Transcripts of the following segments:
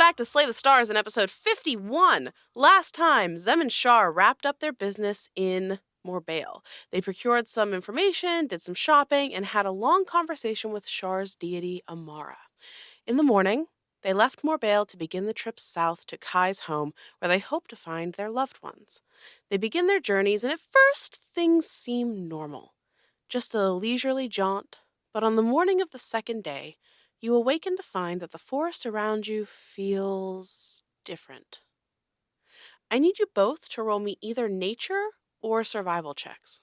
back to Slay the Stars in episode 51. Last time, Zem and Shar wrapped up their business in Morbale. They procured some information, did some shopping, and had a long conversation with Shar's deity, Amara. In the morning, they left Morbale to begin the trip south to Kai's home, where they hope to find their loved ones. They begin their journeys, and at first, things seem normal. Just a leisurely jaunt, but on the morning of the second day, you awaken to find that the forest around you feels different. I need you both to roll me either nature or survival checks.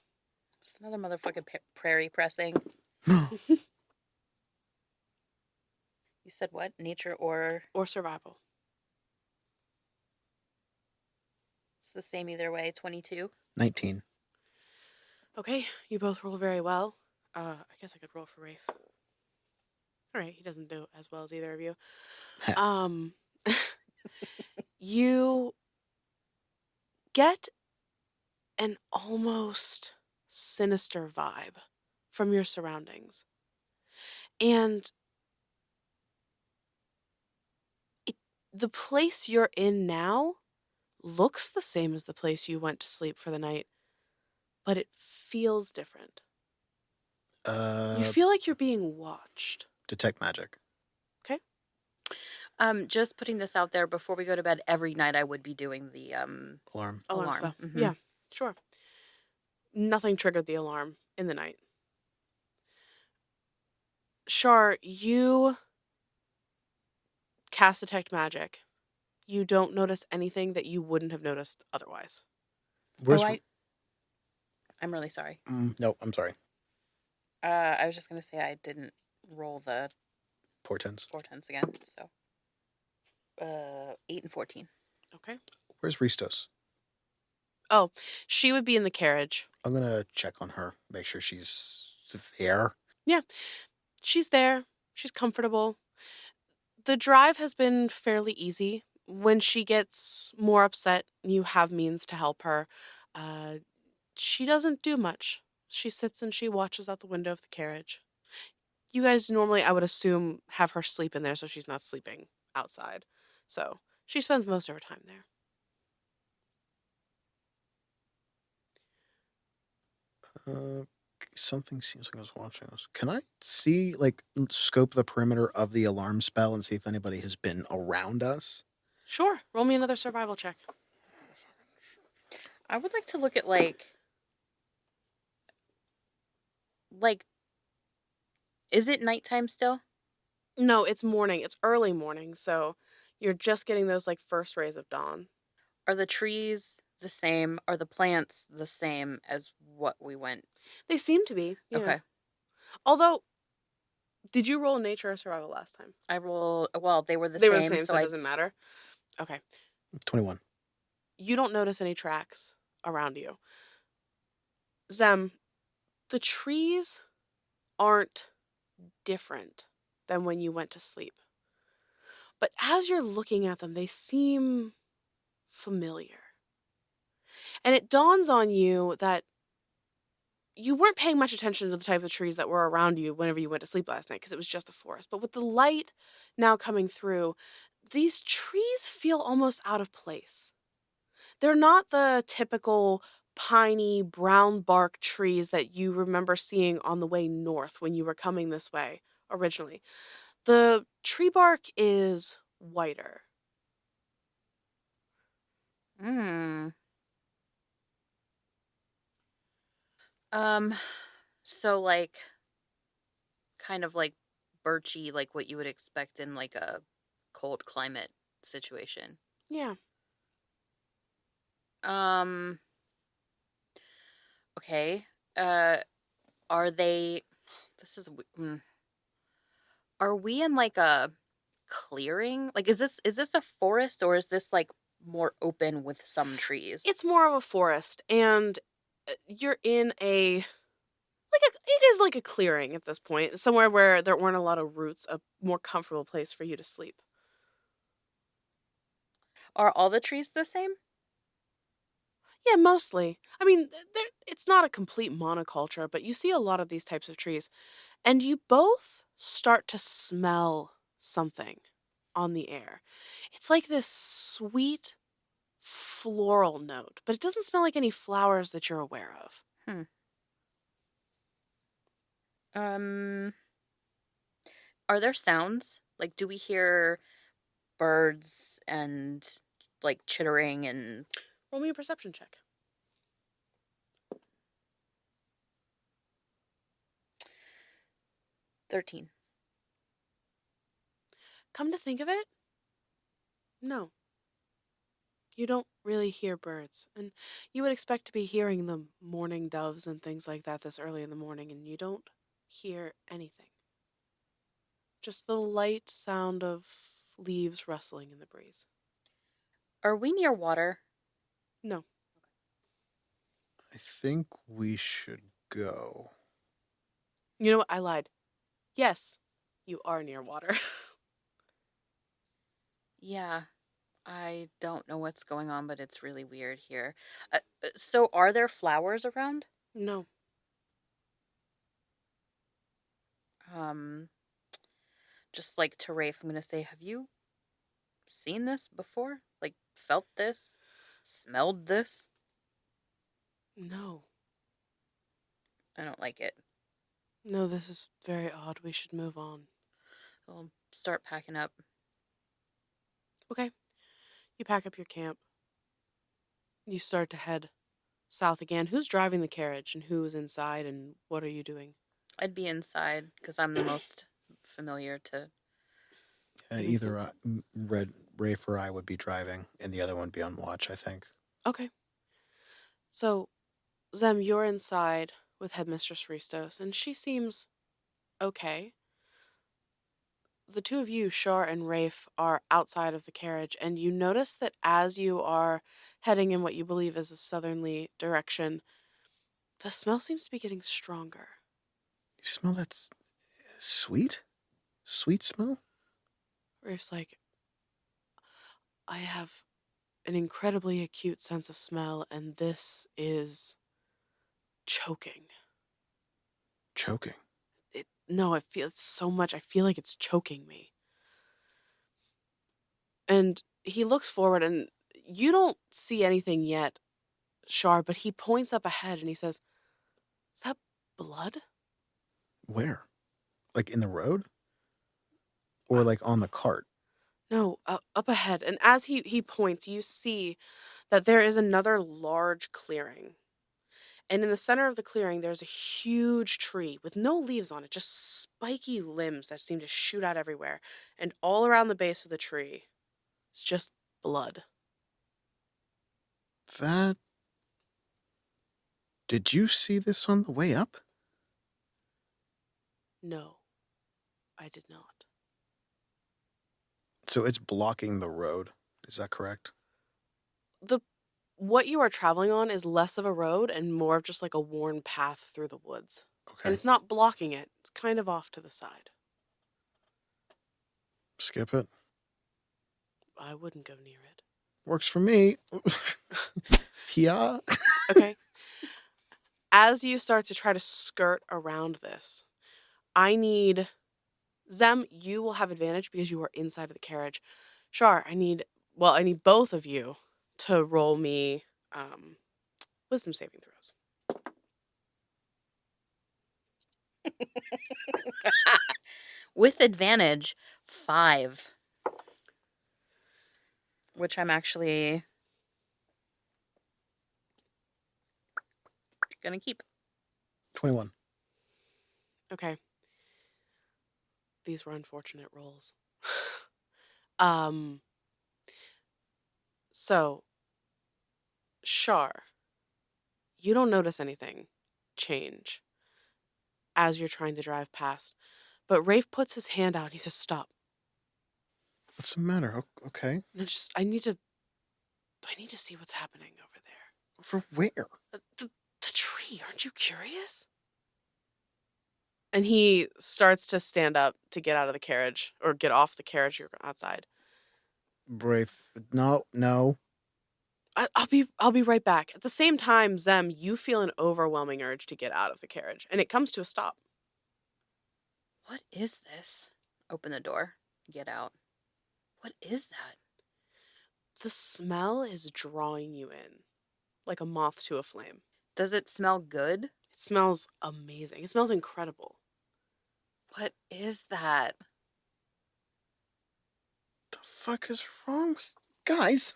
It's another motherfucking prairie pressing. You said what? Nature or survival. It's the same either way. 22. 19. Okay, you both roll very well. I guess I could roll for Rafe. All right, he doesn't do as well as either of you. You get an almost sinister vibe from your surroundings. And the place you're in now looks the same as the place you went to sleep for the night, but it feels different. You feel like you're being watched. Detect magic. Okay. Just putting this out there, before we go to bed every night, I would be doing the alarm spell. Mm-hmm. Yeah, sure. Nothing triggered the alarm in the night. Shar, you cast detect magic. You don't notice anything that you wouldn't have noticed otherwise. I'm really sorry. No, I'm sorry. I was just going to say I didn't roll the portents again, so 8 and 14. Okay. Where's Ristos? Oh, she would be in the carriage. I'm going to check on her, make sure she's there. Yeah, she's there. She's comfortable. The drive has been fairly easy. When she gets more upset, you have means to help her. She doesn't do much. She sits and she watches out the window of the carriage. You guys normally, I would assume, have her sleep in there so she's not sleeping outside. So she spends most of her time there. Something seems like I was watching us. Can I see, scope the perimeter of the alarm spell and see if anybody has been around us? Sure. Roll me another survival check. I would like to look at, like, is it nighttime still? No, it's morning. It's early morning, so you're just getting those, first rays of dawn. Are the trees the same? Are the plants the same as what we went? They seem to be. Yeah. Okay. Although, did you roll nature or survival last time? I rolled, well, they were the same. They were the same, so it doesn't matter. Okay. 21. You don't notice any tracks around you. Zem, the trees aren't different than when you went to sleep. But as you're looking at them, they seem familiar. And it dawns on you that you weren't paying much attention to the type of trees that were around you whenever you went to sleep last night because it was just a forest. But with the light now coming through, these trees feel almost out of place. They're not the typical piney brown bark trees that you remember seeing on the way north when you were coming this way originally. The tree bark is whiter. So, kind of like birchy, like what you would expect in, a cold climate situation. Yeah. Okay. Are they... Are we in, a clearing? Is this a forest, or is this, more open with some trees? It's more of a forest, and you're in it is like a clearing at this point, somewhere where there weren't a lot of roots, a more comfortable place for you to sleep. Are all the trees the same? Yeah, mostly. I mean, it's not a complete monoculture, but you see a lot of these types of trees, and you both start to smell something on the air. It's like this sweet floral note, but it doesn't smell like any flowers that you're aware of. Um, are there sounds? Like, do we hear birds and like chittering and Roll me a perception check. 13? Come to think of it, no. You don't really hear birds, and you would expect to be hearing the morning doves and things like that this early in the morning, and you don't hear anything. Just the light sound of leaves rustling in the breeze. Are we near water? No. I think we should go. You know what? I lied. Yes, you are near water. Yeah. I don't know what's going on, but it's really weird here. So are there flowers around? No. Um, just like to Rafe, I'm gonna say, have you seen this before? Like, felt this? Smelled this? No. I don't like it. No, this is very odd. We should move on. I'll start packing up. Okay. You pack up your camp. You start to head south again. Who's driving the carriage and who is inside and what are you doing? I'd be inside because I'm the most familiar to. That makes Either sense. Rafe or I would be driving, and the other one be on watch, I think. Okay. So, Zem, you're inside with Headmistress Ristos, and she seems okay. The two of you, Shar and Rafe, are outside of the carriage, and you notice that as you are heading in what you believe is a southerly direction, the smell seems to be getting stronger. You smell that sweet? Sweet smell? Rafe's like, I have an incredibly acute sense of smell, and this is choking. Choking. No, I feel it's so much. I feel like it's choking me. And he looks forward, and you don't see anything yet, Shar, but he points up ahead and he says, is that blood? Where? Like in the road? Or like on the cart? No, up ahead. And as he points, you see that there is another large clearing. And in the center of the clearing, there's a huge tree with no leaves on it, just spiky limbs that seem to shoot out everywhere. And all around the base of the tree, it's just blood. That. Did you see this on the way up? No, I did not. So it's blocking the road. Is that correct? What you are traveling on is less of a road and more of just like a worn path through the woods. Okay. And it's not blocking it. It's kind of off to the side. Skip it. I wouldn't go near it. Works for me. Yeah. Okay. As you start to try to skirt around this, I need Zem, you will have advantage because you are inside of the carriage. Shar, I need both of you to roll me wisdom saving throws. With advantage, 5. Which I'm actually gonna keep. 21. Okay. These were unfortunate rolls. So, Shar, you don't notice anything change as you're trying to drive past. But Rafe puts his hand out and he says, stop. What's the matter? Okay. And I need to see what's happening over there. For where? The tree, aren't you curious? And he starts to stand up to get out of the carriage or get off the carriage. You're outside. Brave. No. I'll be right back. At the same time, Zem, you feel an overwhelming urge to get out of the carriage, and it comes to a stop. What is this? Open the door. Get out. What is that? The smell is drawing you in like a moth to a flame. Does it smell good? It smells amazing. It smells incredible. What is that? The fuck is wrong with guys?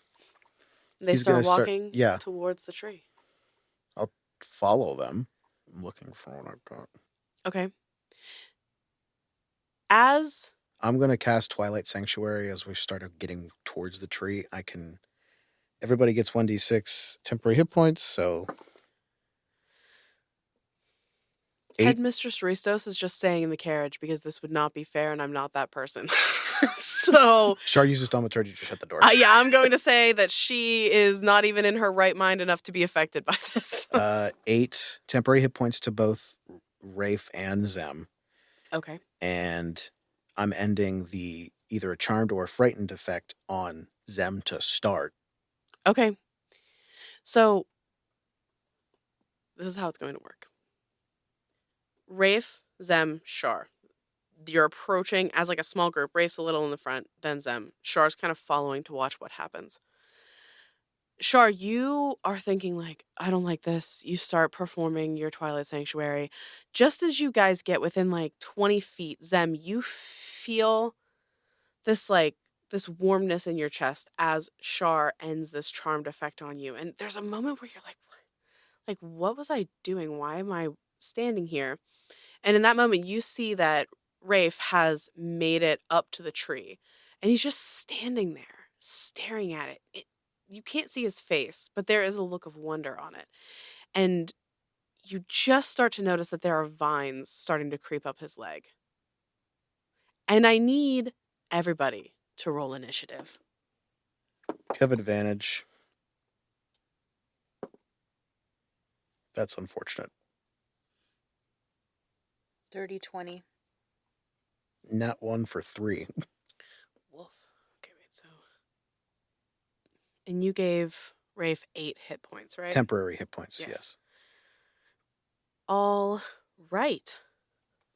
They He's start gonna start- walking yeah. towards the tree. I'll follow them. I'm looking for what I've got. Okay. As I'm gonna cast Twilight Sanctuary as we start getting towards the tree. Everybody gets 1d6 temporary hit points, so Headmistress Ristos is just saying in the carriage because this would not be fair and I'm not that person. So Shar uses Thaumaturgy to shut the door. yeah, I'm going to say that she is not even in her right mind enough to be affected by this. 8 temporary hit points to both Rafe and Zem. Okay. And I'm ending the either a charmed or a frightened effect on Zem to start. Okay. So this is how it's going to work. Rafe, Zem, Shar. You're approaching as like a small group. Rafe's a little in the front, then Zem. Shar's kind of following to watch what happens. Shar, you are thinking like, I don't like this. You start performing your Twilight Sanctuary. Just as you guys get within like 20 feet, Zem, you feel this warmness in your chest as Shar ends this charmed effect on you. And there's a moment where you're like, what? Like, what was I doing? Why am I standing here? And in that moment, you see that Rafe has made it up to the tree. And he's just standing there, staring at it. You can't see his face, but there is a look of wonder on it. And you just start to notice that there are vines starting to creep up his leg. And I need everybody to roll initiative. You have advantage. That's unfortunate. 30-20. Nat 1 for 3. Wolf. Okay, wait, so. And you gave Rafe 8 hit points, right? Temporary hit points, yes. All right.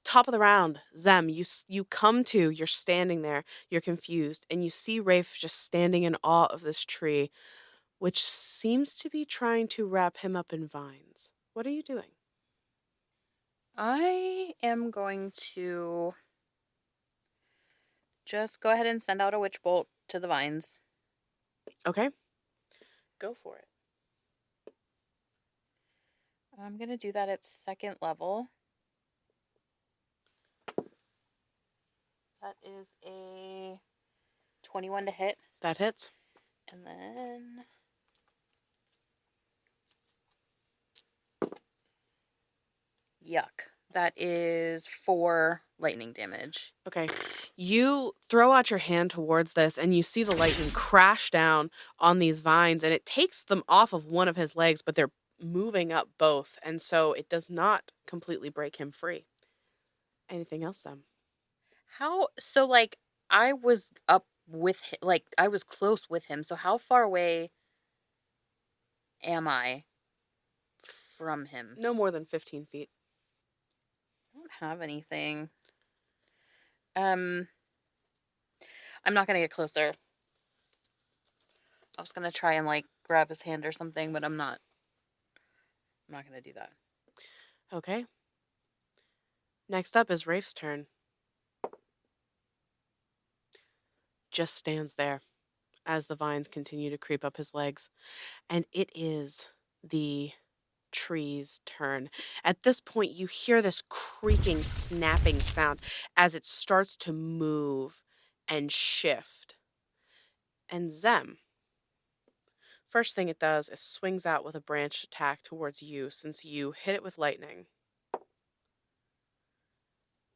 Top of the round, Zem, you come to, you're standing there, you're confused, and you see Rafe just standing in awe of this tree, which seems to be trying to wrap him up in vines. What are you doing? I am going to just go ahead and send out a witch bolt to the vines. Okay. Go for it. I'm going to do that at 2nd level. That is a 21 to hit. That hits. And then yuck. That is 4 lightning damage. Okay. You throw out your hand towards this and you see the lightning crash down on these vines and it takes them off of one of his legs, but they're moving up both. And so it does not completely break him free. Anything else, Sam? So like I was up with him, like I was close with him. So how far away am I from him? No more than 15 feet. I don't have anything. I'm not gonna get closer. I was gonna try and like grab his hand or something, but I'm not gonna do that. Okay. Next up is Rafe's turn. Just stands there as the vines continue to creep up his legs. And it is the tree's turn. At this point, you hear this creaking, snapping sound as it starts to move and shift. And Zem, first thing it does is swings out with a branched attack towards you since you hit it with lightning.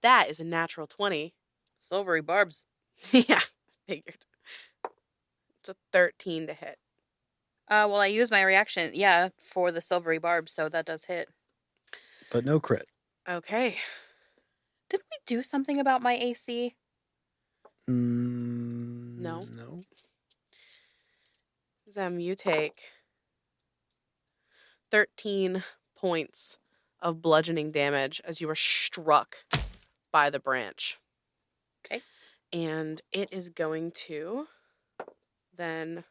That is a natural 20. Silvery barbs. Yeah, figured. It's a 13 to hit. Well, I use my reaction, for the silvery barbs, so that does hit. But no crit. Okay. Didn't we do something about my AC? No. No. Zem, you take 13 points of bludgeoning damage as you are struck by the branch. Okay. And it is going to then,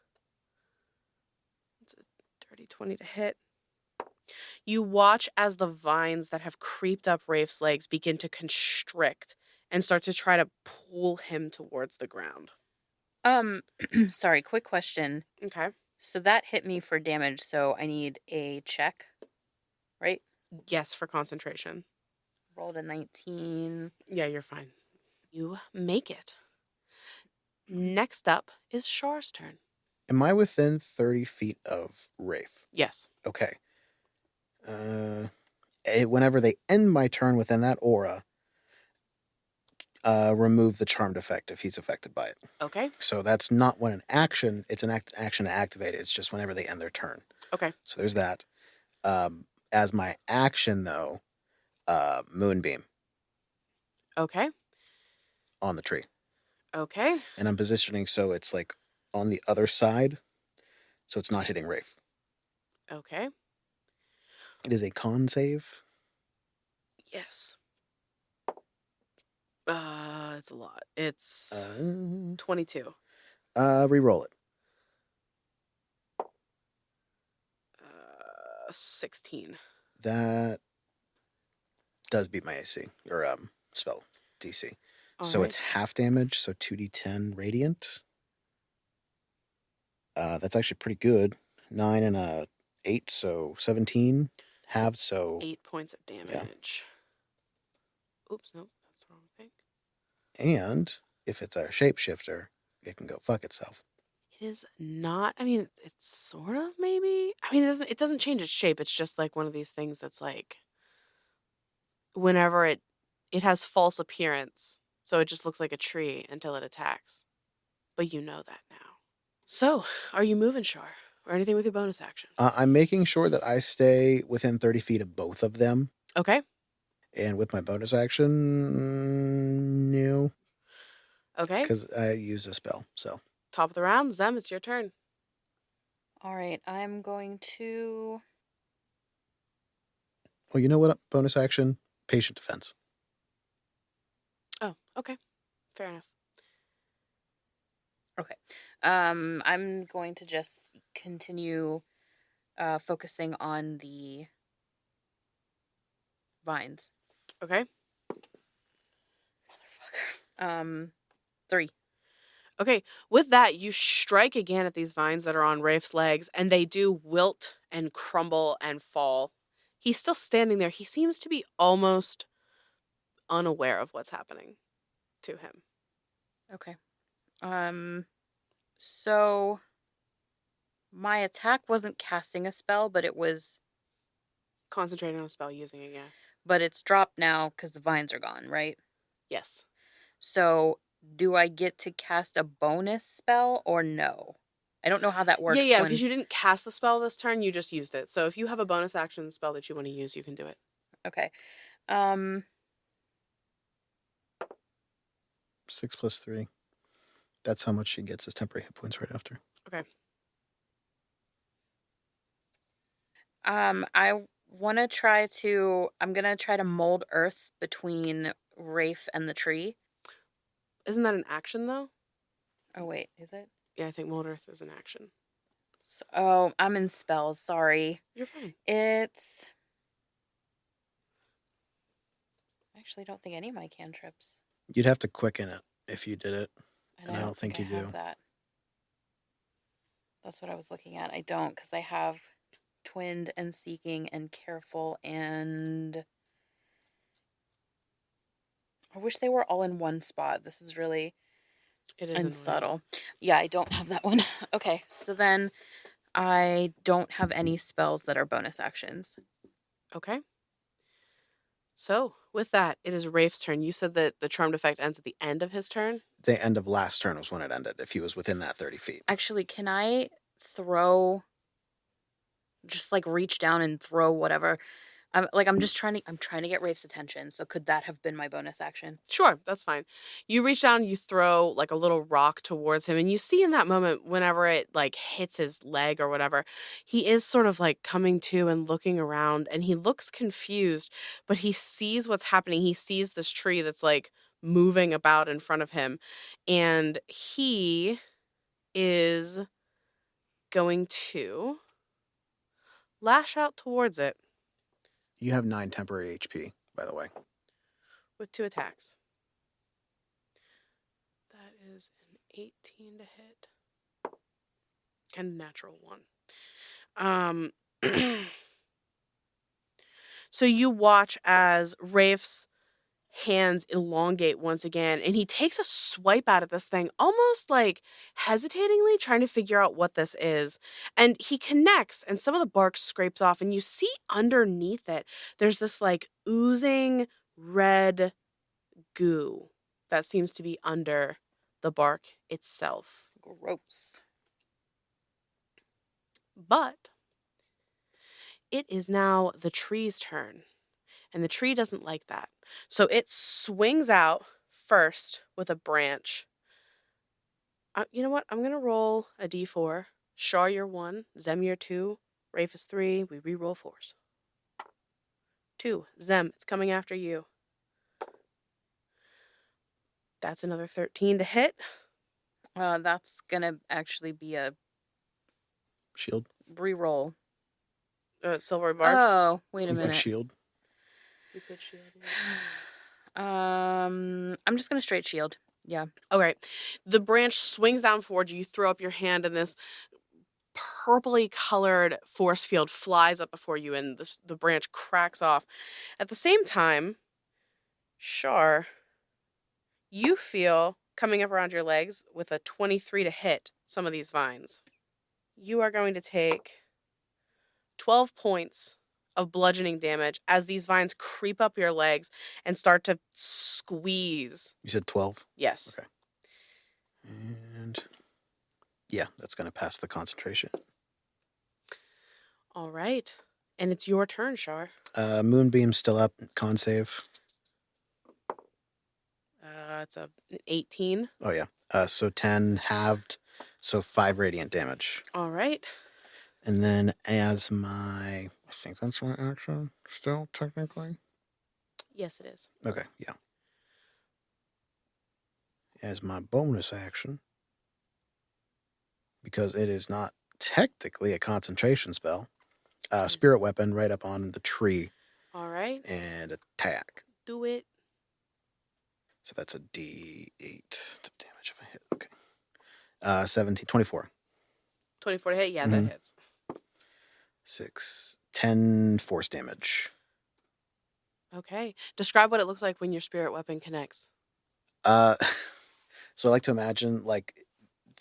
it's a dirty 20 to hit. You watch as the vines that have creeped up Rafe's legs begin to constrict and start to try to pull him towards the ground. Sorry, quick question. Okay. So that hit me for damage, so I need a check, right? Yes, for concentration. Rolled a 19. Yeah, you're fine. You make it. Next up is Shar's turn. Am I within 30 feet of Rafe? Yes. Okay. Whenever they end my turn within that aura, remove the charmed effect if he's affected by it. Okay. So that's not when an action, it's an action to activate it. It's just whenever they end their turn. Okay. So there's that. As my action, though, Moonbeam Okay. on the tree. Okay. And I'm positioning so it's like on the other side, so it's not hitting Rafe. Okay. It is a con save. Yes. It's a lot. It's 22. Reroll it. 16. That does beat my AC or spell DC. So it's half damage, so 2d10 radiant. That's actually pretty good. 9 and a 8, so 17. Halved, so 8 points of damage. Oops, no, that's the wrong thing. and if it's a shapeshifter, it can go fuck itself. It is not. I mean, it's sort of maybe. I mean, it doesn't change its shape. It's just like one of these things that's like whenever it has false appearance, so it just looks like a tree until it attacks. But you know that now. So, are you moving, Shar, or anything with your bonus action? I'm making sure that I stay within 30 feet of both of them. Okay. And with my bonus action, no. Okay. Because I used a spell, so. Top of the round, Zem, it's your turn. All right, I'm going to... Well, you know what? Bonus action, patient defense. Oh, okay. Fair enough. Okay. I'm going to just continue focusing on the vines. Okay. Motherfucker. 3. Okay, with that, you strike again at these vines that are on Rafe's legs, and they do wilt and crumble and fall. He's still standing there. He seems to be almost unaware of what's happening to him. Okay. So my attack wasn't casting a spell, but it was... Concentrating on a spell using it, yeah. But it's dropped now because the vines are gone, right? Yes. So do I get to cast a bonus spell or no? I don't know how that works. Yeah, because you didn't cast the spell this turn, you just used it. So if you have a bonus action spell that you want to use, you can do it. Okay. 6 plus 3. That's how much she gets as temporary hit points right after. Okay. I want to try to... I'm going to try to mold earth between Rafe and the tree. Isn't that an action, though? Oh, wait. Is it? Yeah, I think mold earth is an action. So, I'm in spells. Sorry. You're fine. It's... I actually don't think any of my cantrips. You'd have to quicken it if you did it. And I don't think you do. That. That's what I was looking at. I don't, because I have twinned and seeking and careful and... I wish they were all in one spot. This is really... It is subtle. Yeah, I don't have that one. Okay, so then I don't have any spells that are bonus actions. Okay. So, with that, it is Rafe's turn. You said that the charmed effect ends at the end of his turn? The end of last turn was when it ended, if he was within that 30 feet. Actually, can I throw... Just, like, reach down and throw whatever... I'm trying to get Rafe's attention, so could that have been my bonus action? Sure, that's fine. You reach down, you throw like a little rock towards him, and you see in that moment, whenever it like hits his leg or whatever, he is sort of like coming to and looking around, and he looks confused, but he sees what's happening. He sees this tree that's like moving about in front of him, and he is going to lash out towards it You have 9 temporary HP, by the way. with 2 attacks. That is an 18 to hit and a natural 1. So you watch as Rafe's hands elongate once again, and he takes a swipe out of this thing, almost like hesitatingly trying to figure out what this is. And he connects, and some of the bark scrapes off, and you see underneath it, there's this like oozing red goo that seems to be under the bark itself. Gross. But it is now the tree's turn, and the tree doesn't like that. So it swings out first with a branch. You know what? I'm going to roll a d4. Shar, you're 1. Zem, you're 2. Rafe is 3. We re-roll 4s. 2. Zem, it's coming after you. That's another 13 to hit. That's going to actually be a Shield. re-roll. Silver barbs. Oh, wait a You put minute. shield. You could shield it. I'm just going to straight shield. Yeah. Okay. The branch swings down towards you. You throw up your hand, and this purpley colored force field flies up before you, and the branch cracks off. At the same time, Shar, you feel coming up around your legs with a 23 to hit some of these vines. You are going to take 12 points of bludgeoning damage as these vines creep up your legs and start to squeeze. You said 12? Yes. Okay. And yeah, that's going to pass the concentration. All right. And it's your turn, Shar. Moonbeam's still up. Con save. It's an 18. Oh, yeah. So 10 halved. So 5 radiant damage. All right. And then as my... I think that's my action still, technically. Yes, it is. Okay, yeah. As my bonus action, because it is not technically a concentration spell, spirit weapon right up on the tree. All right. And attack. Do it. So that's a D8 damage if I hit. Okay. 17, 24. 24 to hit? Yeah, that hits. 6, 10 force damage. Okay. Describe what it looks like when your spirit weapon connects. So I like to imagine like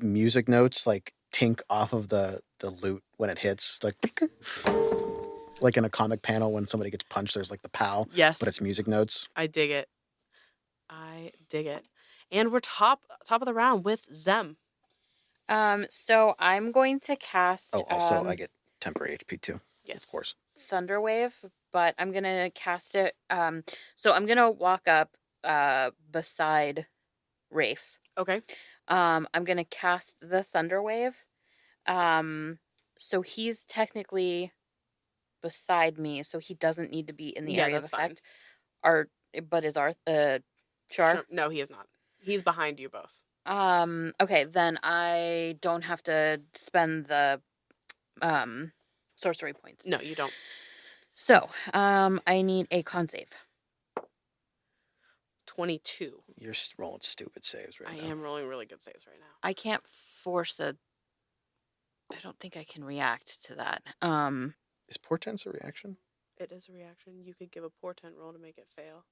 music notes like tink off of the lute when it hits, like in a comic panel when somebody gets punched, there's like the pow. Yes. But it's music notes. I dig it. I dig it. And we're top of the round with Zem. So I'm going to cast. Oh, also I get temporary HP too. Yes. Of course. Thunderwave, but I'm gonna cast it. So I'm gonna walk up beside Rafe. Okay. I'm gonna cast the Thunderwave. So he's technically beside me, so he doesn't need to be in the area of effect. But is our Char? No, he is not. He's behind you both. Okay, then I don't have to spend the sorcery points. No, you don't. So, I need a con save. 22. You're rolling stupid saves right now. I am rolling really good saves right now. I can't force I don't think I can react to that. Is portents a reaction? It is a reaction. You could give a portent roll to make it fail.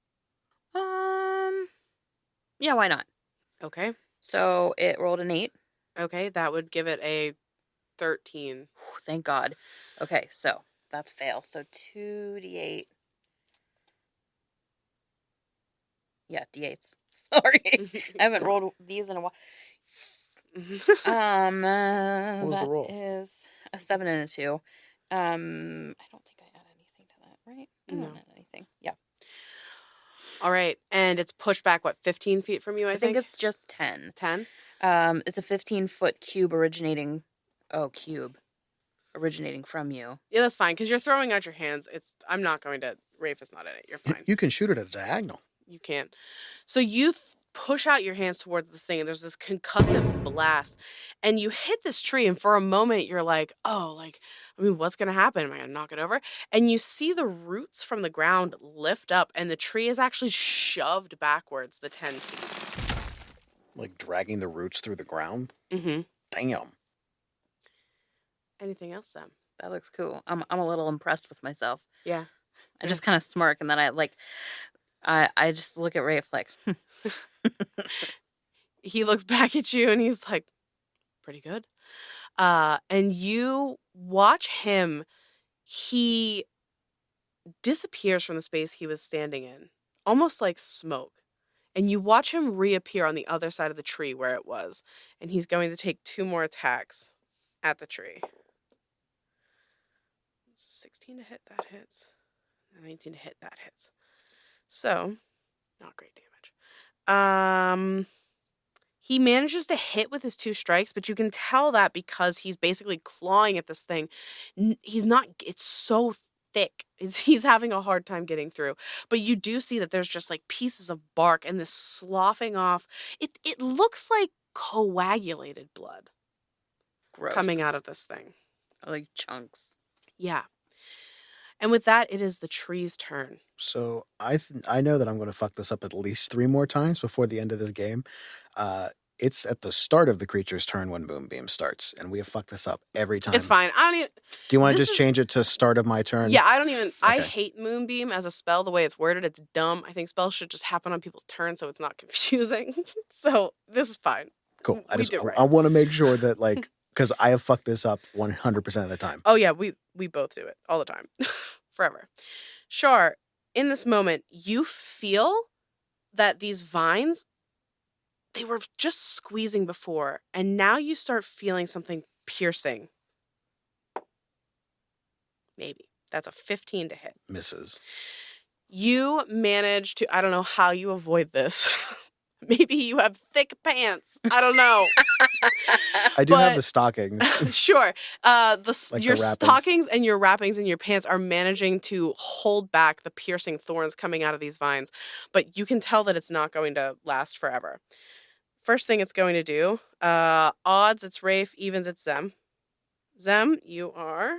Yeah, why not? Okay. So it rolled an 8. Okay, that would give it a 13. Thank God. Okay, so that's fail. So 2d8. Yeah, d8s. Sorry. I haven't rolled these in a while. What was the roll? Is a 7 and a 2. I don't think I add anything to that, right? I don't add anything. Yeah. All right, and it's pushed back, 15 feet from you, I think it's just 10. 10? It's a 15-foot cube originating from you. Yeah, that's fine, because you're throwing out your hands. I'm not going to... Rafe is not in it. You're fine. You can shoot it at a diagonal. You can't. So you push out your hands towards this thing, and there's this concussive blast, and you hit this tree, and for a moment you're like, oh, like, I mean, what's gonna happen? Am I gonna knock it over? And you see the roots from the ground lift up, and the tree is actually shoved backwards the 10 feet. Like dragging the roots through the ground? Mm-hmm. Damn. Anything else, Sam? That looks cool. I'm a little impressed with myself. Yeah. I just kind of smirk, and then I just look at Rafe like, He looks back at you, and he's like, pretty good. And you watch him. He disappears from the space he was standing in, almost like smoke. And you watch him reappear on the other side of the tree where it was. And he's going to take 2 more attacks at the tree. 16 to hit, that hits. 19 to hit, that hits. So, not great damage. He manages to hit with his 2 strikes, but you can tell that because he's basically clawing at this thing. He's not, it's so thick. He's having a hard time getting through. But you do see that there's just like pieces of bark and this sloughing off. It looks like coagulated blood gross. coming out of this thing. Like chunks. Yeah. And with that, it is the tree's turn. So I know that I'm going to fuck this up at least 3 more times before the end of this game. It's at the start of the creature's turn when Moonbeam starts, and we have fucked this up every time. It's fine. I don't even. Do you want to just change it to start of my turn? Yeah, I don't even. I Okay. hate Moonbeam as a spell. The way it's worded, it's dumb. I think spells should just happen on people's turns so it's not confusing. So this is fine. Cool. We did right. I want to make sure that, like, because I have fucked this up 100% of the time. Oh yeah, we both do it all the time, forever. Shar, in this moment, you feel that these vines, they were just squeezing before, and now you start feeling something piercing. Maybe. That's a 15 to hit. Misses. You manage to, I don't know how you avoid this. Maybe you have thick pants. I don't know. I do have the stockings. Sure. Like your the wrappings. stockings and your wrappings and your pants are managing to hold back the piercing thorns coming out of these vines, but you can tell that it's not going to last forever. First thing it's going to do, odds it's Rafe, evens it's Zem. Zem, you are...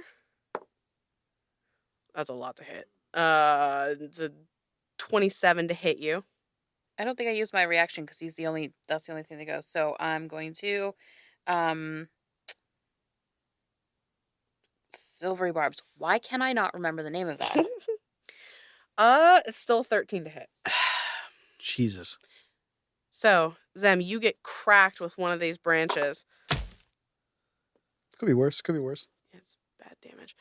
That's a lot to hit. It's a 27 to hit you. I don't think I used my reaction because that's the only thing that goes. So I'm going to Silvery Barbs. Why can I not remember the name of that? It's still 13 to hit. Jesus. So, Zem, you get cracked with one of these branches. Could be worse. Could be worse. It's bad damage.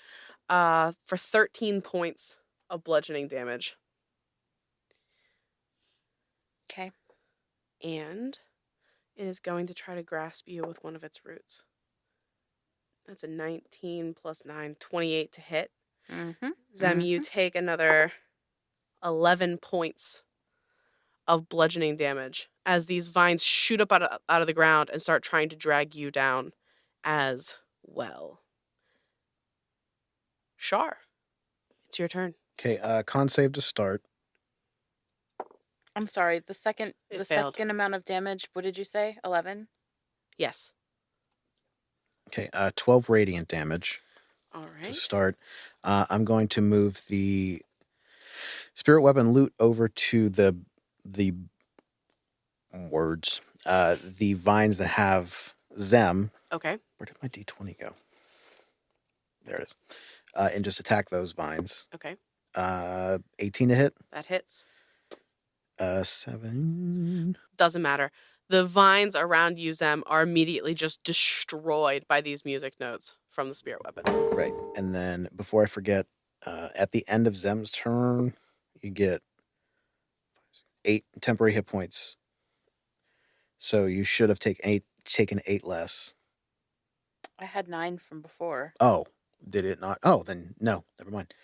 For 13 points of bludgeoning damage. Okay. And it is going to try to grasp you with one of its roots. That's a 19 plus 9, 28 to hit. Mm-hmm. Zem, you take another 11 points of bludgeoning damage as these vines shoot up out of the ground and start trying to drag you down as well. Shar, it's your turn. Okay, con save to start. I'm sorry. The second failed. amount of damage. What did you say? 11. Yes. Okay, 12 radiant damage All to right. start. I'm going to move the spirit weapon loot over to the words. The vines that have Zem. Okay. Where did my D20 go? There it is. And just attack those vines. Okay. 18 to hit. That hits. 7. Doesn't matter. The vines around you, Zem, are immediately just destroyed by these music notes from the spirit weapon. Right. And then before I forget, at the end of Zem's turn, you get 8 temporary hit points. So you should have taken 8 less. I had 9 from before. Oh, did it not? Oh, then no, never mind.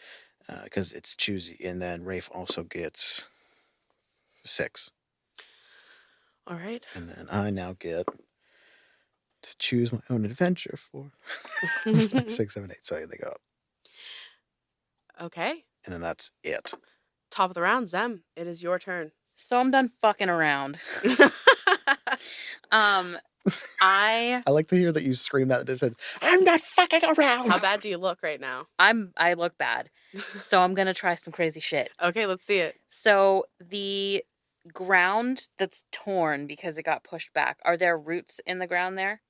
Because it's choosy. And then Rafe also gets 6. All right. And then I now get to choose my own adventure for 6, 7, 8. So they go up. Okay. And then that's it. Top of the round, Zem. It is your turn. So I'm done fucking around. I like to hear that you scream that in his head. I'm not fucking around. How bad do you look right now? I look bad. So I'm gonna try some crazy shit. Okay, let's see it. So the ground that's torn because it got pushed back, are there roots in the ground there?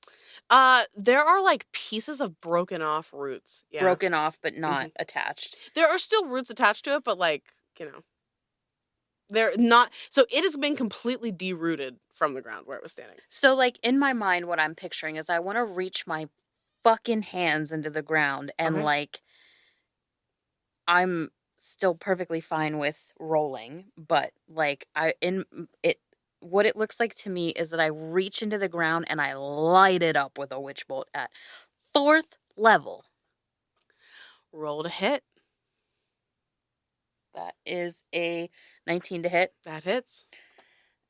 There are like pieces of broken off roots. Yeah. Broken off but not attached. There are still roots attached to it, but like, you know, they're not. So it has been completely derooted from the ground where it was standing. So like in my mind, what I'm picturing is I want to reach my fucking hands into the ground and Okay. like I'm still perfectly fine with rolling, but like what it looks like to me is that I reach into the ground and I light it up with a witch bolt at 4th level. Roll to hit. That is a 19 to hit. That hits.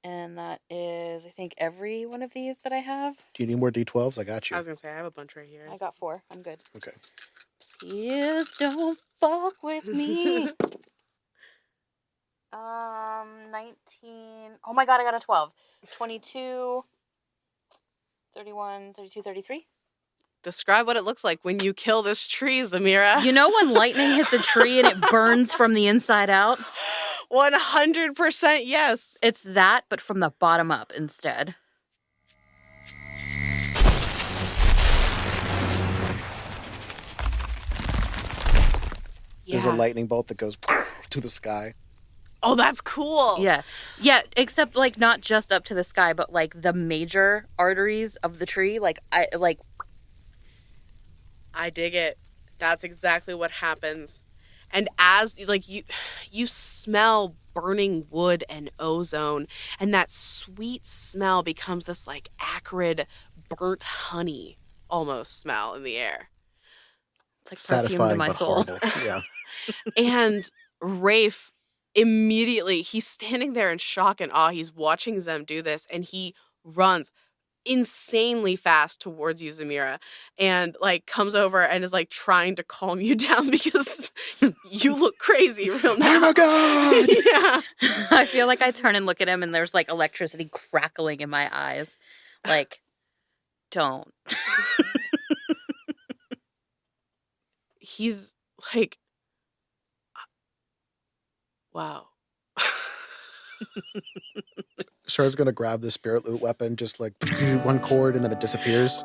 And that is, I think, every one of these that I have. Do you need more D12s? I got you. I was going to say, I have a bunch right here. I got 4. I'm good. Okay. Please don't fuck with me. 19. Oh my god, I got a 12. 22, 31, 32, 33. Describe what it looks like when you kill this tree, Zamira. You know when lightning hits a tree and it burns from the inside out? 100% yes. It's that, but from the bottom up instead. There's a lightning bolt that goes to the sky. Oh, that's cool. Yeah. Yeah, except like not just up to the sky, but like the major arteries of the tree. I dig it. That's exactly what happens. And as like you smell burning wood and ozone, and that sweet smell becomes this like acrid burnt honey almost smell in the air. It's like perfume to my soul. Yeah. And Rafe immediately, he's standing there in shock and awe. He's watching them do this, and he runs insanely fast towards you, Zamira, and like comes over and is like trying to calm you down because you look crazy real now. Oh my god! Yeah. I feel like I turn and look at him and there's like electricity crackling in my eyes. Like, don't. He's like, wow. Char's gonna grab the spirit loot weapon, just like one chord, and then it disappears.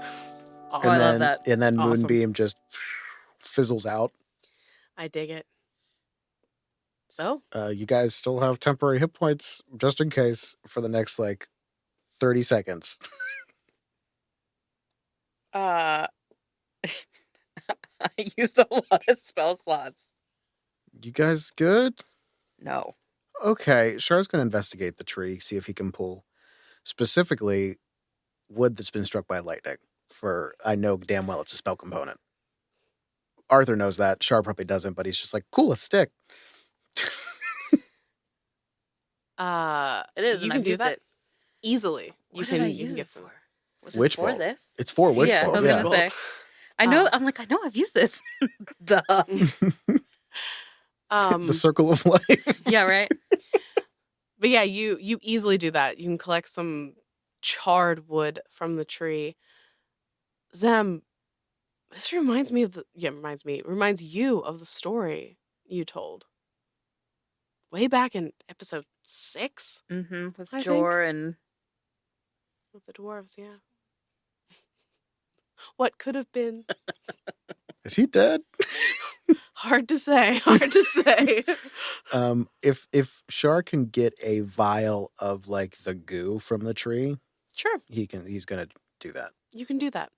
Oh, and I then, love that. And then Awesome. Moonbeam just fizzles out. I dig it. So? You guys still have temporary hit points, just in case, for the next, like, 30 seconds. I used a lot of spell slots. You guys good? No. Okay, Char's gonna investigate the tree, see if he can pull specifically wood that's been struck by lightning. For I know damn well it's a spell component. Arthur knows that. Char probably doesn't, but he's just like, cool, a stick. It is, You and can I've do used that it. easily. What did I you use can it get for? some. Was it Witch for bolt. this? It's for witch Yeah, bolt. I was Yeah. gonna say. I know. I'm like, I know I've used this. Duh. The circle of life. Yeah, right. But yeah, you easily do that. You can collect some charred wood from the tree. Zem, this reminds you of the story you told. Way back in episode 6 Mm-hmm. With I Jor and with the dwarves, yeah. What could have been? Is he dead? Hard to say. Hard to say. If Char can get a vial of like the goo from the tree, Sure, he's gonna do that. you can do that.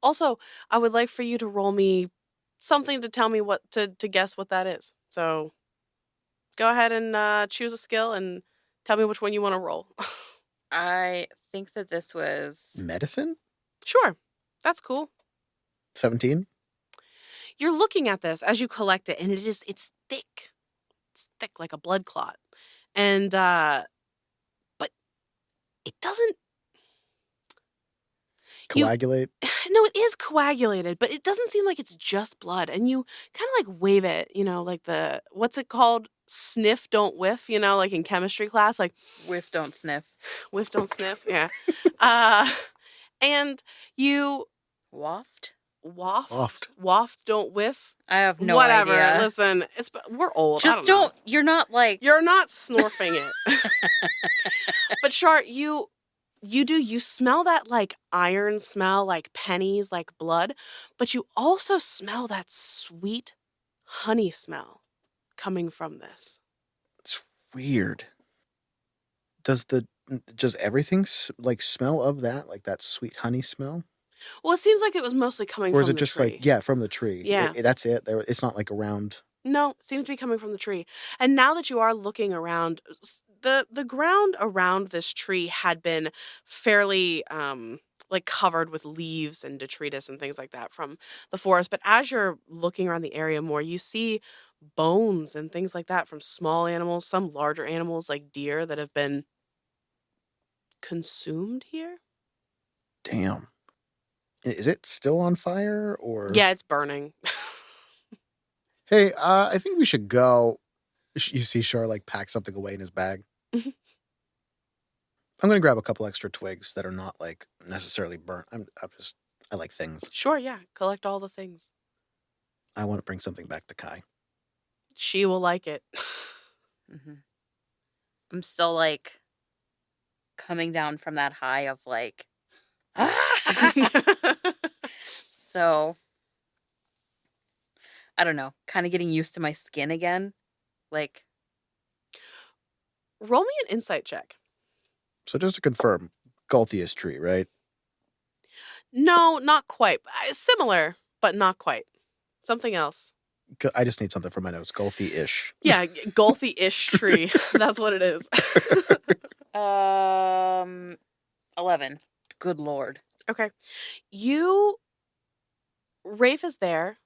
Also, I would like for you to roll me something to tell me what to guess what that is. So go ahead and choose a skill and tell me which one you want to roll. I think that this was Medicine? Sure, that's cool. 17? You're looking at this as you collect it, and it's thick. It's thick like a blood clot. And but it doesn't Coagulate? no, it is coagulated, but it doesn't seem like it's just blood. And you kind of like wave it, like what's it called sniff, don't whiff, like in chemistry class, like Whiff, don't sniff. whiff, don't sniff. Yeah. Uh, and you Waft? waft, don't whiff. I have no Whatever. idea. Listen, we're old. I Just don't know. you're not like. You're not snorfing it. But Char, you smell that like iron smell, like pennies, like blood, but you also smell that sweet honey smell coming from this. It's weird. Does everything like smell of that, like that sweet honey smell? Well, it seems like it was mostly coming Or from is it the just tree. like, from the tree? Yeah. That's it. It's not like around. No, it seems to be coming from the tree. And now that you are looking around, the ground around this tree had been fairly like covered with leaves and detritus and things like that from the forest. But as you're looking around the area more, you see bones and things like that from small animals, some larger animals like deer that have been consumed here. Damn. Is it still on fire or? Yeah, it's burning. Hey, I think we should go. You see Char like pack something away in his bag. Mhm. I'm gonna grab a couple extra twigs that are not like necessarily burnt. I like things. Sure, yeah. Collect all the things. I want to bring something back to Kai. She will like it. Mhm. I'm still like coming down from that high of like. So, I don't know, kind of getting used to my skin again. Like, Roll me an insight check. So just to confirm, Galthius tree, right? No, not quite. Similar, but not quite. Something else. I just need something for my notes. Gulthy-ish. Yeah, golfy-ish tree. That's what it is. 11. Good lord. Okay. Rafe is there.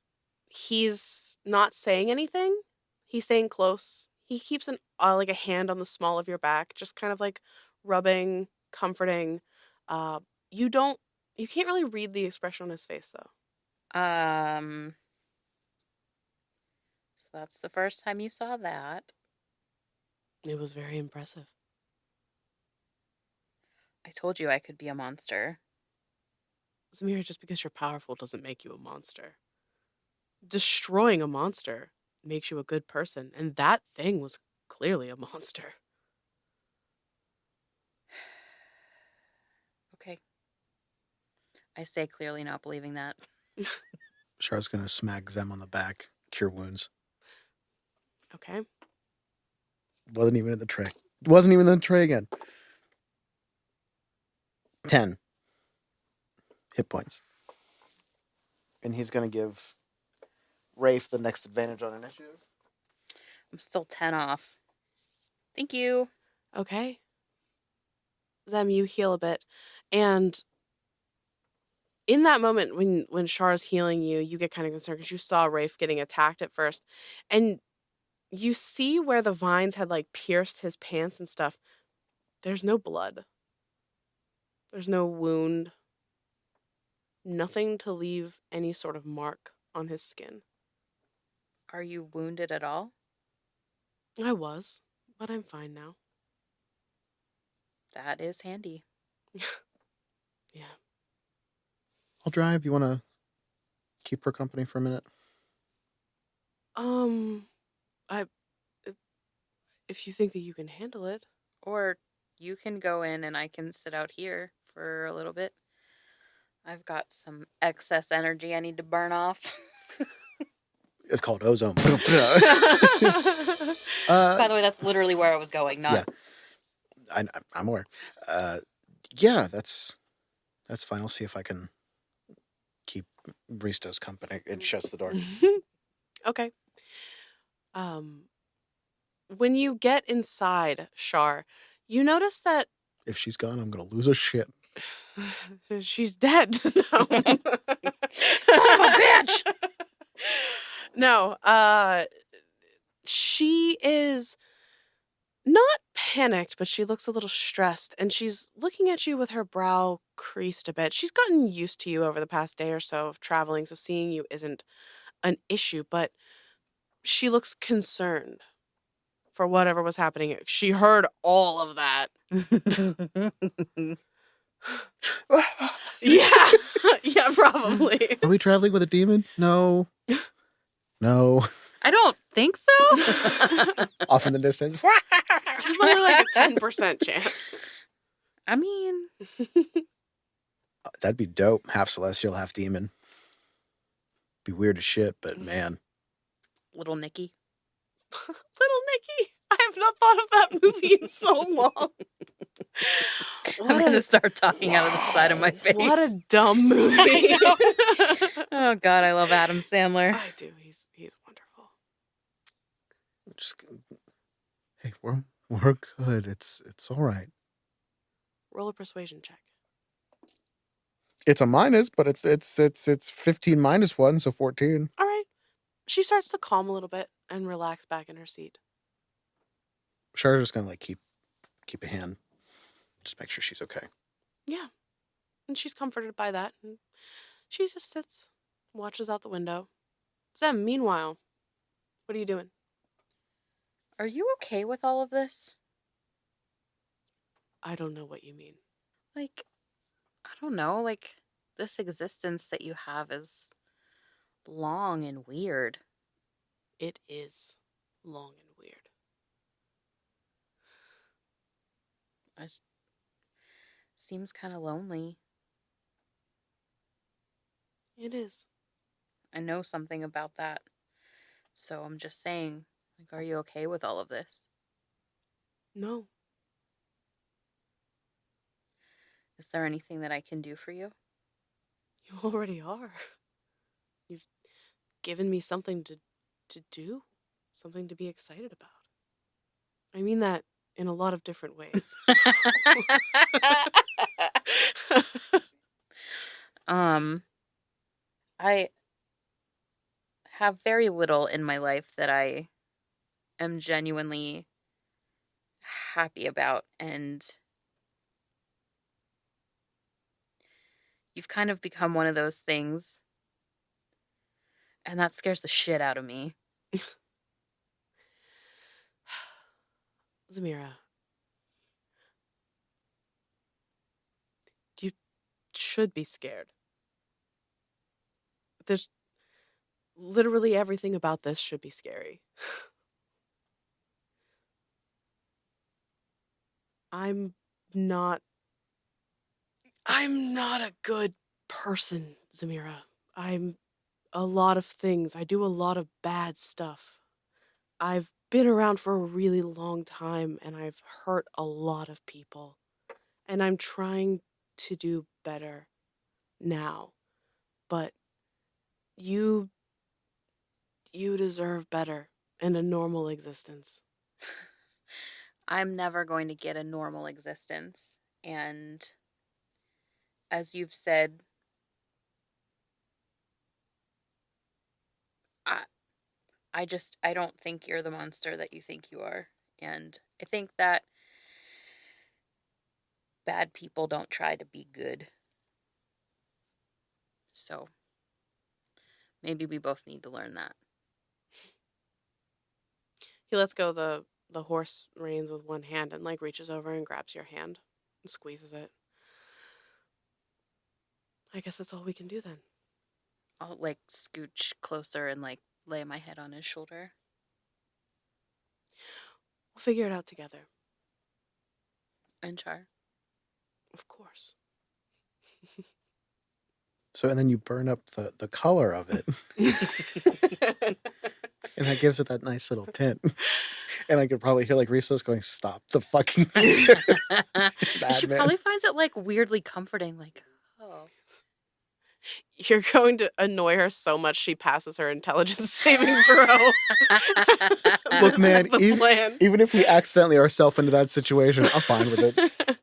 He's not saying anything. He's staying close. He keeps like a hand on the small of your back, just kind of like rubbing, comforting. You can't really read the expression on his face though. So that's the first time you saw that. It was very impressive. I told you I could be a monster. Zamira, just because you're powerful doesn't make you a monster. Destroying a monster makes you a good person, and that thing was clearly a monster. Okay. I say clearly not believing that. Char's gonna smack Zem on the back, cure wounds. Okay. Wasn't even in the tray. Wasn't even in the tray again. 10 hit points. And he's gonna give Rafe the next advantage on initiative. I'm still 10 off. Thank you. Okay. Zem, you heal a bit. And in that moment when Char's healing you, you get kind of concerned because you saw Rafe getting attacked at first. And you see where the vines had like pierced his pants and stuff. There's no blood. There's no wound. Nothing to leave any sort of mark on his skin. Are you wounded at all? I was, but I'm fine now. That is handy. Yeah. I'll drive. You want to keep her company for a minute? If you think that you can handle it. Or you can go in and I can sit out here for a little bit. I've got some excess energy I need to burn off. It's called ozone. By the way, that's literally where I was going. Not. Yeah, I'm aware. Yeah, that's fine. I'll see if I can keep Risto's company. And shuts the door. Okay. When you get inside, Char, you notice that If she's gone, I'm gonna lose a shit. she's dead. No. Son of a bitch! No, she is not panicked, but she looks a little stressed, and she's looking at you with her brow creased a bit. She's gotten used to you over the past day or so of traveling, so seeing you isn't an issue, but she looks concerned. for whatever was happening. She heard all of that. Yeah. Yeah, probably. Are we traveling with a demon? No. No. I don't think so. Off in the distance. There's only like a 10% chance. I mean, That'd be dope. Half celestial, half demon. Be weird as shit, but man. little Nicky. Little Nicky. I have not thought of that movie in so long. I'm going to start talking out of the side of my face. What a dumb movie. Oh, God, I love Adam Sandler. I do. He's wonderful. Just, hey, we're good. It's all right. Roll a persuasion check. It's a minus, but it's 15 minus 1, so 14. All right. She starts to calm a little bit and relax back in her seat. Char's just gonna like keep a hand. Just make sure she's okay. Yeah. And she's comforted by that. And she just sits, watches out the window. Zem, meanwhile, what are you doing? Are you okay with all of this? I don't know what you mean. Like, I don't know. Like, this existence that you have is long and weird. It is long and weird. Seems kind of lonely. It is. I know something about that. So I'm just saying, like, are you okay with all of this? No. Is there anything that I can do for you? You already are. You've given me something to do, something to be excited about. I mean that in a lot of different ways. I have very little in my life that I am genuinely happy about, and you've kind of become one of those things, and that scares the shit out of me. Zamira, you should be scared. There's literally everything about this should be scary. I'm not a good person, Zamira. I'm a lot of things. I do a lot of bad stuff. I've been around for a really long time and I've hurt a lot of people. And I'm trying to do better now. But you deserve better and a normal existence. I'm never going to get a normal existence. And as you've said, I don't think you're the monster that you think you are. And I think that bad people don't try to be good. So maybe we both need to learn that. He lets go the horse reins with one hand and like reaches over and grabs your hand and squeezes it. I guess that's all we can do then. I'll like scooch closer and like lay my head on his shoulder. We'll figure it out together. And Char. Of course. So, and then you burn up the color of it. And that gives it that nice little tint. And I could probably hear like Risos going, "Stop the fucking." She probably finds it like weirdly comforting. Like, oh. You're going to annoy her so much she passes her intelligence saving throw. Look, man, plan. even if we accidentally ourselves into that situation, I'm fine with it.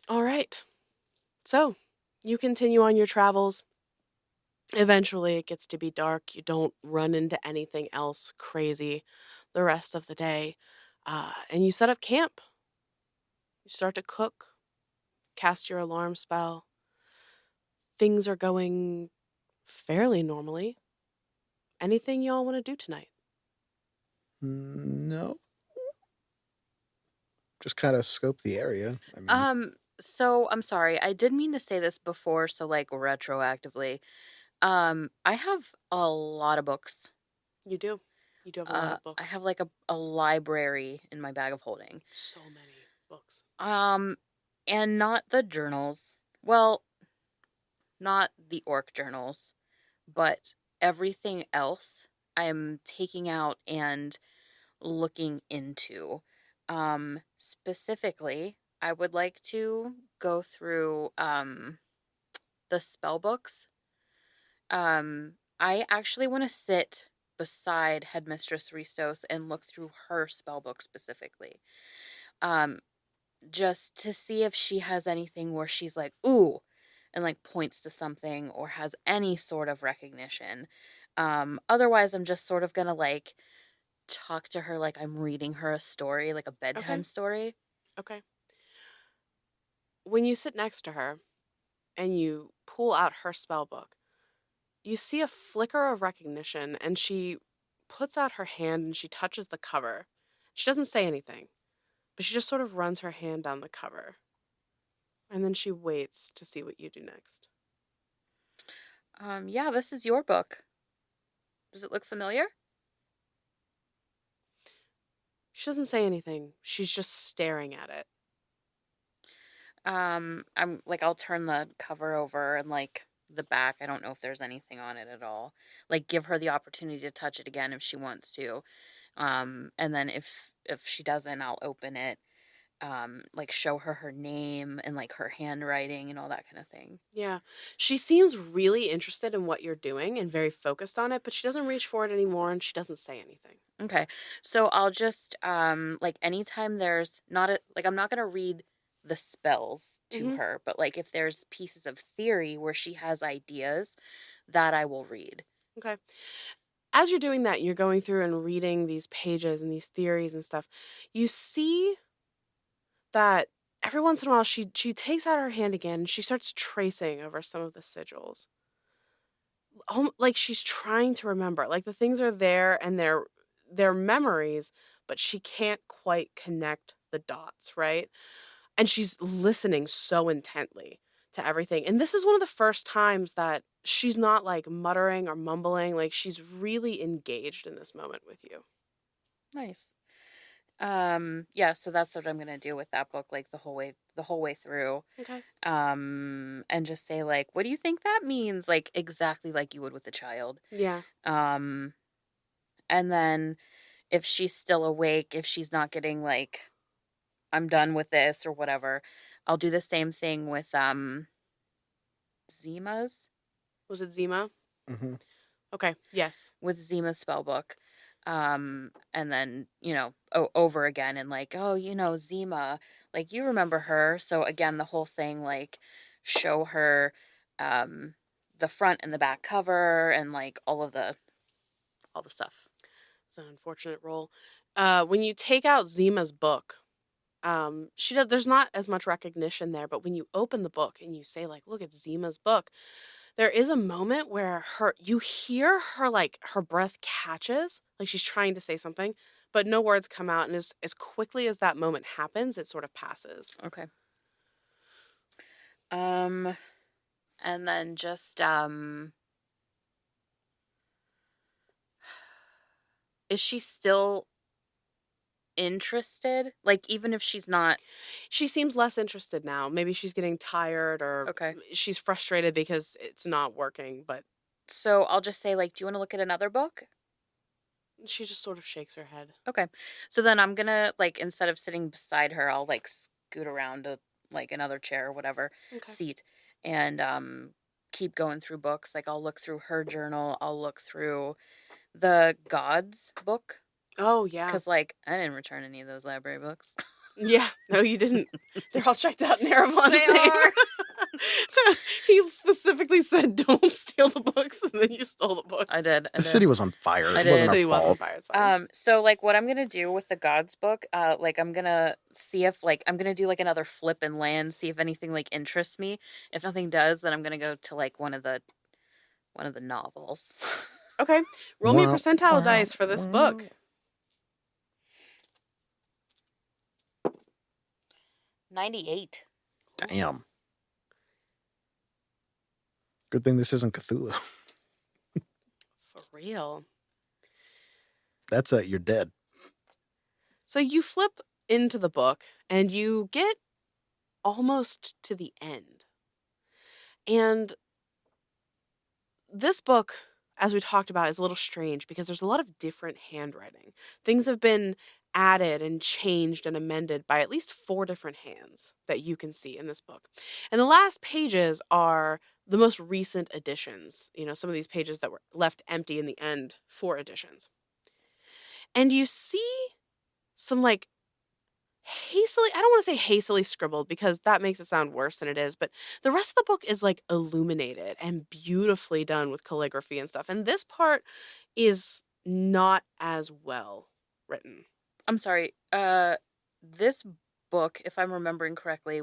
All right. So, you continue on your travels. Eventually, it gets to be dark. You don't run into anything else crazy the rest of the day. And you set up camp. You start to cook, cast your alarm spell. Things are going fairly normally. Anything y'all want to do tonight? No, just kind of scope the area. I mean, So I'm sorry, I did mean to say this before, so like retroactively. I have a lot of books. You do. You do have a lot of I books. have like a library in my bag of holding. So many books. Um, and not the journals. Well, not the orc journals, but everything else I'm taking out and looking into. Specifically, I would like to go through the spell books. I actually want to sit beside Headmistress Ristos and look through her spell book specifically. Um, just to see if she has anything where she's like, ooh, and like points to something or has any sort of recognition. Otherwise, I'm just sort of gonna like talk to her like I'm reading her a story, like a Okay. bedtime story. Okay. When you sit next to her and you pull out her spell book, you see a flicker of recognition, and she puts out her hand and she touches the cover. She doesn't say anything, but she just sort of runs her hand down the cover. And then she waits to see what you do next. Yeah, this is your book. Does it look familiar? She doesn't say anything. She's just staring at it. I'm like, I'll turn the cover over and like the back. I don't know if there's anything on it at all. Like, give her the opportunity to touch it again if she wants to. And then if she doesn't, I'll open it. Like show her her name and like her handwriting and all that kind of thing. Yeah. She seems really interested in what you're doing and very focused on it, but she doesn't reach for it anymore and she doesn't say anything. Okay. So I'll just like anytime there's not a like I'm not going to read the spells to Mm-hmm. her, but like if there's pieces of theory where she has ideas, that I will read. Okay. As you're doing that, you're going through and reading these pages and these theories and stuff. You see that every once in a while she takes out her hand again and she starts tracing over some of the sigils. Like she's trying to remember. Like the things are there and they're memories, but she can't quite connect the dots, right? And she's listening so intently to everything. And this is one of the first times that she's not like muttering or mumbling, like she's really engaged in this moment with you. Nice. Yeah, so that's what I'm going to do with that book like the whole way through. Okay. And just say like, what do you think that means? Like exactly like you would with a child. Yeah. Um and then if she's still awake, if she's not getting like I'm done with this or whatever, I'll do the same thing with Zima's Was it Zima? mm-hmm. Okay. Yes. with Zima's spell book. And then, over again and like, oh, Zima, like you remember her. So again, the whole thing, like show her the front and the back cover and like all the stuff. It's an unfortunate role. When you take out Zima's book, she does. There's not as much recognition there, but when you open the book and you say like, "Look, it's Zima's book," there is a moment where you hear her like her breath catches, like she's trying to say something, but no words come out, and as quickly as that moment happens, it sort of passes. Okay. And then just is she still interested? Like even if she's not. She seems less interested now. Maybe she's getting tired or Okay. she's frustrated because it's not working, but So I'll just say like, do you want to look at another book? she just sort of shakes her head. Okay. So then I'm gonna like instead of sitting beside her, I'll like scoot around to like another chair or whatever Okay. seat and keep going through books. Like I'll look through her journal, I'll look through the gods book. Oh yeah. Because like I didn't return any of those library books. Yeah. No, you didn't. They're all checked out in Erevan's They name. are. He specifically said, "Don't steal the books," and then you stole the books. I did. The city was on fire. I It did. wasn't The city our was on fault. fire. It's fine. So like what I'm gonna do with the gods book, like I'm gonna see if like I'm gonna do like another flip and land, see if anything like interests me. If nothing does, then I'm gonna go to like one of the novels. Okay. Roll me a percentile dice for this book. 98. Damn. Good thing this isn't Cthulhu. For real. That's you're dead. So you flip into the book and you get almost to the end. And this book, as we talked about, is a little strange because there's a lot of different handwriting. Things have been added and changed and amended by at least 4 different hands that you can see in this book. And the last pages are the most recent additions. You know, some of these pages that were left empty in the end, 4 additions. And you see some like hastily, I don't want to say hastily scribbled because that makes it sound worse than it is, but the rest of the book is like illuminated and beautifully done with calligraphy and stuff. And this part is not as well written. I'm sorry. This book, if I'm remembering correctly,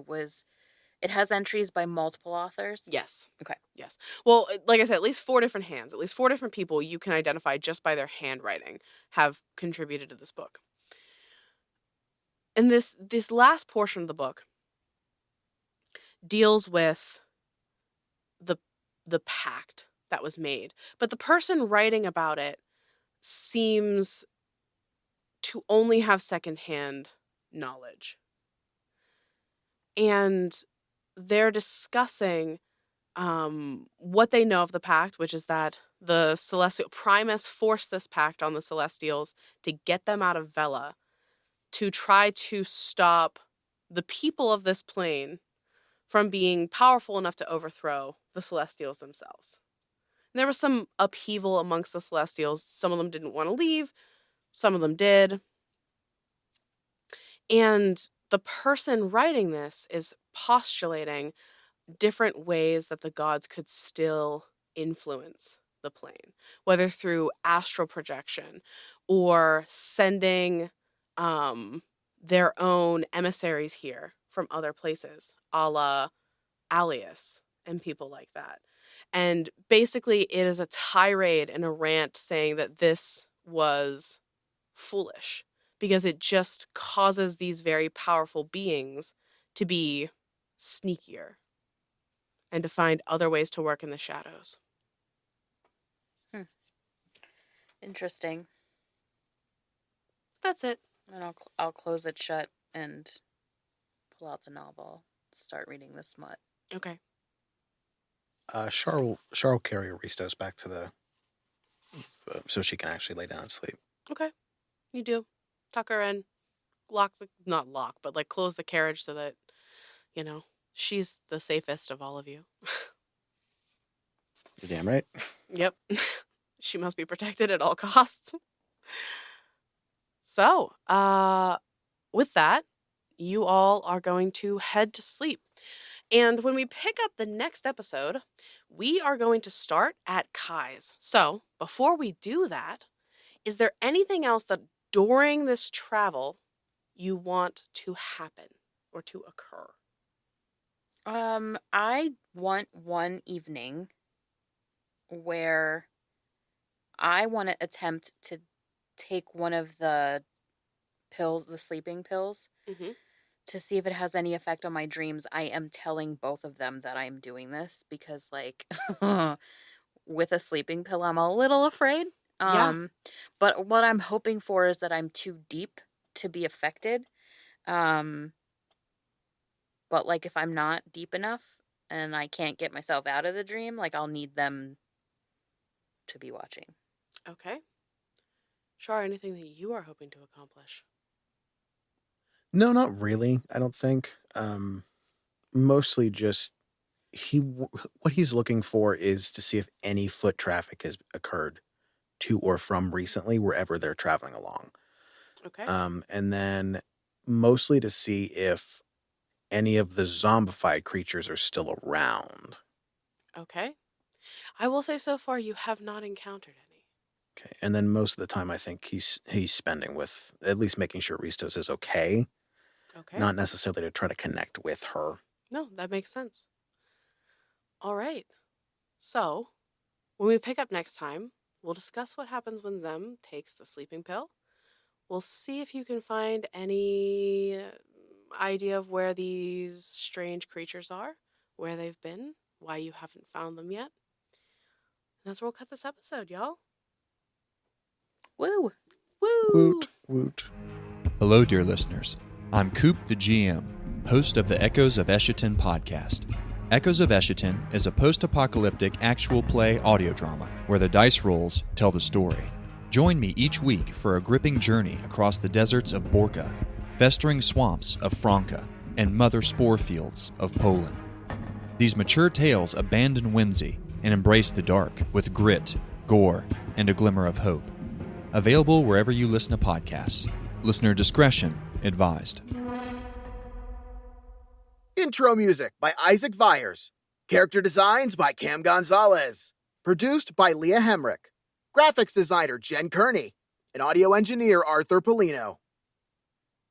it has entries by multiple authors. Yes. Okay. Yes. Well, like I said, at least 4 different hands, at least 4 different people you can identify just by their handwriting have contributed to this book. And this last portion of the book deals with the pact that was made. But the person writing about it seems to only have secondhand knowledge. And they're discussing what they know of the pact, which is that the celestial Primus forced this pact on the Celestials to get them out of Vela to try to stop the people of this plane from being powerful enough to overthrow the Celestials themselves. And there was some upheaval amongst the Celestials. Some of them didn't want to leave, some of them did. And the person writing this is postulating different ways that the gods could still influence the plane, whether through astral projection or sending their own emissaries here from other places, a la Alias and people like that. And basically, it is a tirade and a rant saying that this was foolish because it just causes these very powerful beings to be sneakier and to find other ways to work in the shadows. Interesting. That's it. And I'll close it shut and pull out the novel. Start reading the smut. Okay. Char will carry Aristos back to the so she can actually lay down and sleep. Okay. You do. Tuck her in. Not lock, but like close the carriage so that, she's the safest of all of you. You're damn right. Yep. She must be protected at all costs. So, with that, you all are going to head to sleep. And when we pick up the next episode, we are going to start at Kai's. So, before we do that, is there anything else that during this travel you want to happen or to occur? I want one evening where I want to attempt to take one of the pills, the sleeping pills, Mm-hmm. to see if it has any effect on my dreams. I am telling both of them that I'm doing this because, like, with a sleeping pill, I'm a little afraid. Yeah. But what I'm hoping for is that I'm too deep to be affected. But, like, if I'm not deep enough and I can't get myself out of the dream, like, I'll need them to be watching. Okay. Shar, anything that you are hoping to accomplish? No, not really. I don't think. Mostly just what he's looking for is to see if any foot traffic has occurred to or from recently wherever they're traveling along. Okay. And then mostly to see if any of the zombified creatures are still around. Okay. I will say so far you have not encountered any. Okay. And then most of the time I think he's spending with at least making sure Ristos is okay. Okay. Not necessarily to try to connect with her. No, that makes sense. All right. So, when we pick up next time, we'll discuss what happens when Zem takes the sleeping pill. We'll see if you can find any idea of where these strange creatures are, where they've been, why you haven't found them yet. And that's where we'll cut this episode, y'all. Woo! Woo! Woot, woot. Hello, dear listeners. I'm Coop, the GM, host of the Echoes of Eschaton podcast. Echoes of Eschaton is a post-apocalyptic actual play audio drama where the dice rolls tell the story. Join me each week for a gripping journey across the deserts of Borka, festering swamps of Franca, and mother spore fields of Poland. These mature tales abandon whimsy and embrace the dark with grit, gore, and a glimmer of hope. Available wherever you listen to podcasts. Listener discretion advised. Intro music by Isaac Vyers. Character designs by Cam Gonzalez. Produced by Leah Hemrick. Graphics designer Jen Kearney. And audio engineer Arthur Polino.